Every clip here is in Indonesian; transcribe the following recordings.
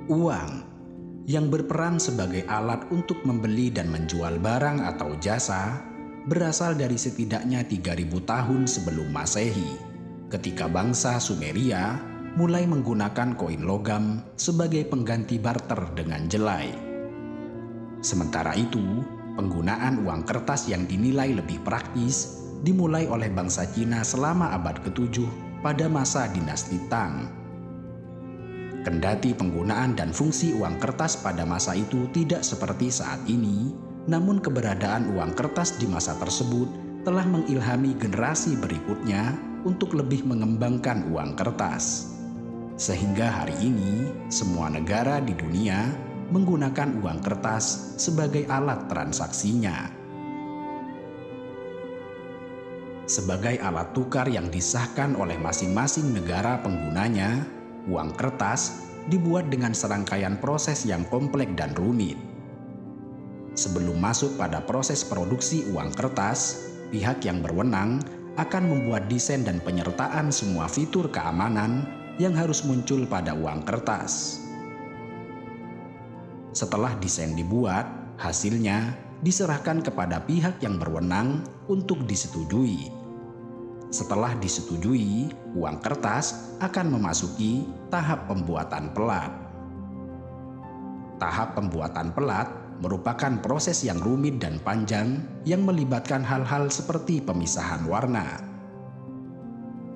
Uang yang berperan sebagai alat untuk membeli dan menjual barang atau jasa berasal dari setidaknya 3000 tahun sebelum Masehi, ketika bangsa Sumeria mulai menggunakan koin logam sebagai pengganti barter dengan jelai. Sementara itu, penggunaan uang kertas yang dinilai lebih praktis dimulai oleh bangsa Cina selama abad ke-7 pada masa dinasti Tang. Kendati penggunaan dan fungsi uang kertas pada masa itu tidak seperti saat ini, namun keberadaan uang kertas di masa tersebut telah mengilhami generasi berikutnya untuk lebih mengembangkan uang kertas. Sehingga hari ini, semua negara di dunia menggunakan uang kertas sebagai alat transaksinya. Sebagai alat tukar yang disahkan oleh masing-masing negara penggunanya, uang kertas dibuat dengan serangkaian proses yang kompleks dan rumit. Sebelum masuk pada proses produksi uang kertas, pihak yang berwenang akan membuat desain dan penyertaan semua fitur keamanan yang harus muncul pada uang kertas. Setelah desain dibuat, hasilnya diserahkan kepada pihak yang berwenang untuk disetujui. Setelah disetujui, uang kertas akan memasuki tahap pembuatan pelat. Tahap pembuatan pelat merupakan proses yang rumit dan panjang yang melibatkan hal-hal seperti pemisahan warna.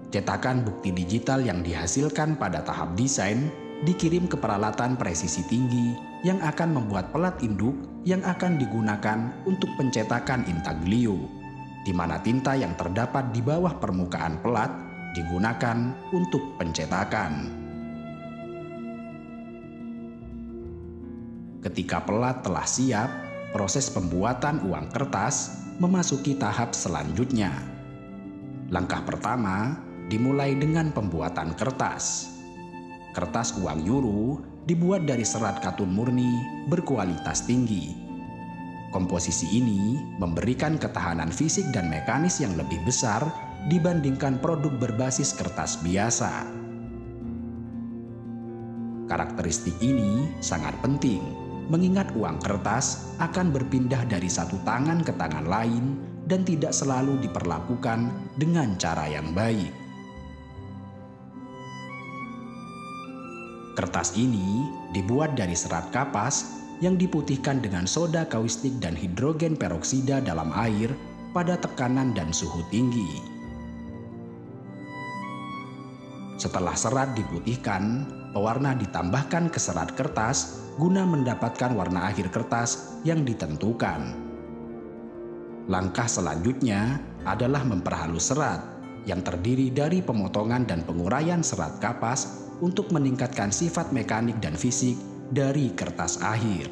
Cetakan bukti digital yang dihasilkan pada tahap desain dikirim ke peralatan presisi tinggi yang akan membuat pelat induk yang akan digunakan untuk pencetakan intaglio, di mana tinta yang terdapat di bawah permukaan pelat digunakan untuk pencetakan. Ketika pelat telah siap, proses pembuatan uang kertas memasuki tahap selanjutnya. Langkah pertama dimulai dengan pembuatan kertas. Kertas uang euro dibuat dari serat katun murni berkualitas tinggi. Komposisi ini memberikan ketahanan fisik dan mekanis yang lebih besar dibandingkan produk berbasis kertas biasa. Karakteristik ini sangat penting, mengingat uang kertas akan berpindah dari satu tangan ke tangan lain dan tidak selalu diperlakukan dengan cara yang baik. Kertas ini dibuat dari serat kapas yang diputihkan dengan soda kaustik dan hidrogen peroksida dalam air pada tekanan dan suhu tinggi. Setelah serat diputihkan, pewarna ditambahkan ke serat kertas guna mendapatkan warna akhir kertas yang ditentukan. Langkah selanjutnya adalah memperhalus serat yang terdiri dari pemotongan dan penguraian serat kapas untuk meningkatkan sifat mekanik dan fisik dari kertas akhir.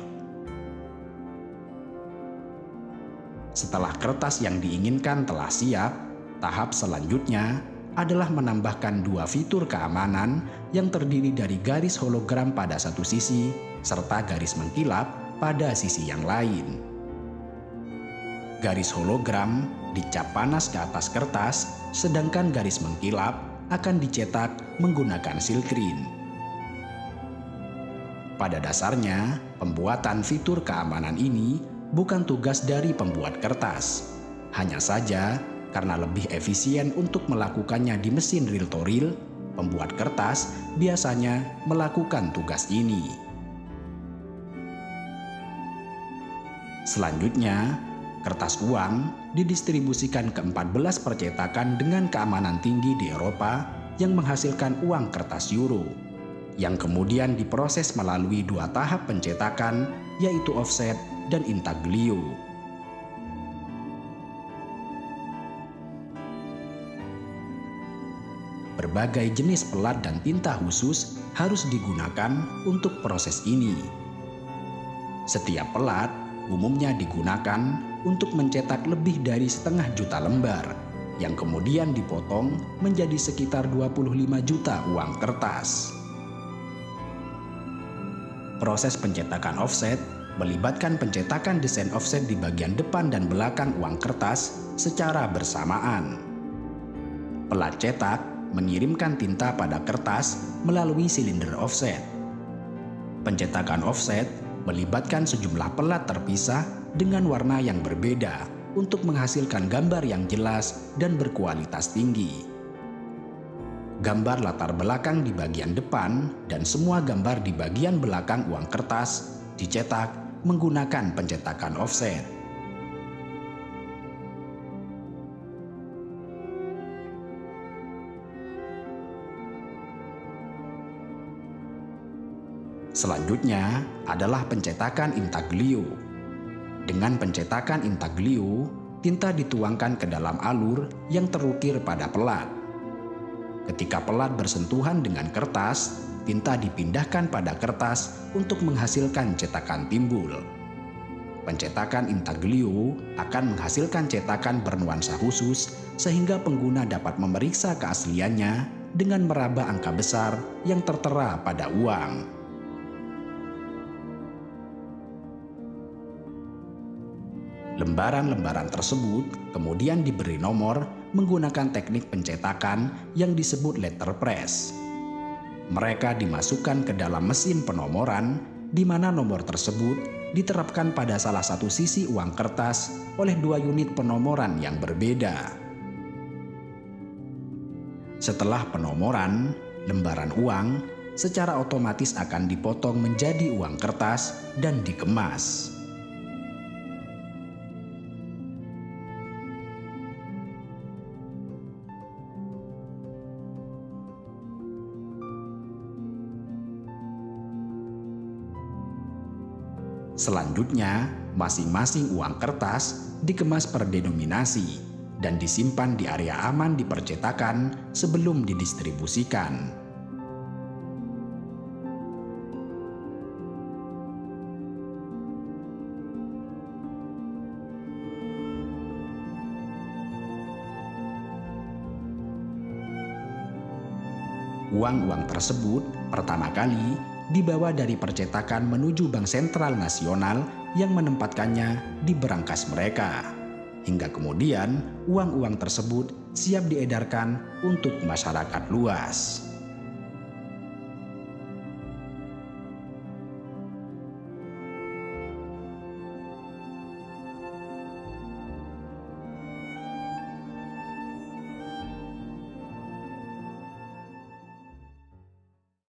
Setelah kertas yang diinginkan telah siap, tahap selanjutnya adalah menambahkan dua fitur keamanan yang terdiri dari garis hologram pada satu sisi serta garis mengkilap pada sisi yang lain. Garis hologram dicap panas ke atas kertas, sedangkan garis mengkilap akan dicetak menggunakan silkrin. Pada dasarnya, pembuatan fitur keamanan ini bukan tugas dari pembuat kertas. Hanya saja, karena lebih efisien untuk melakukannya di mesin reel-to-reel, pembuat kertas biasanya melakukan tugas ini. Selanjutnya, kertas uang didistribusikan ke 14 percetakan dengan keamanan tinggi di Eropa yang menghasilkan uang kertas euro, yang kemudian diproses melalui dua tahap pencetakan, yaitu offset dan intaglio. Berbagai jenis pelat dan tinta khusus harus digunakan untuk proses ini. Setiap pelat umumnya digunakan untuk mencetak lebih dari 1,5 juta lembar, yang kemudian dipotong menjadi sekitar 25 juta uang kertas. Proses pencetakan offset melibatkan pencetakan desain offset di bagian depan dan belakang uang kertas secara bersamaan. Pelat cetak mengirimkan tinta pada kertas melalui silinder offset. Pencetakan offset melibatkan sejumlah pelat terpisah dengan warna yang berbeda untuk menghasilkan gambar yang jelas dan berkualitas tinggi. Gambar latar belakang di bagian depan dan semua gambar di bagian belakang uang kertas dicetak menggunakan pencetakan offset. Selanjutnya adalah pencetakan intaglio. Dengan pencetakan intaglio, tinta dituangkan ke dalam alur yang terukir pada pelat. Ketika pelat bersentuhan dengan kertas, tinta dipindahkan pada kertas untuk menghasilkan cetakan timbul. Pencetakan intaglio akan menghasilkan cetakan bernuansa khusus sehingga pengguna dapat memeriksa keasliannya dengan meraba angka besar yang tertera pada uang. Lembaran-lembaran tersebut kemudian diberi nomor menggunakan teknik pencetakan yang disebut letterpress. Mereka dimasukkan ke dalam mesin penomoran di mana nomor tersebut diterapkan pada salah satu sisi uang kertas oleh 2 unit penomoran yang berbeda. Setelah penomoran, lembaran uang secara otomatis akan dipotong menjadi uang kertas dan dikemas. Selanjutnya, masing-masing uang kertas dikemas per denominasi dan disimpan di area aman di percetakan sebelum didistribusikan. Uang-uang tersebut pertama kali dibawa dari percetakan menuju Bank Sentral Nasional yang menempatkannya di berangkas mereka. Hingga kemudian uang-uang tersebut siap diedarkan untuk masyarakat luas.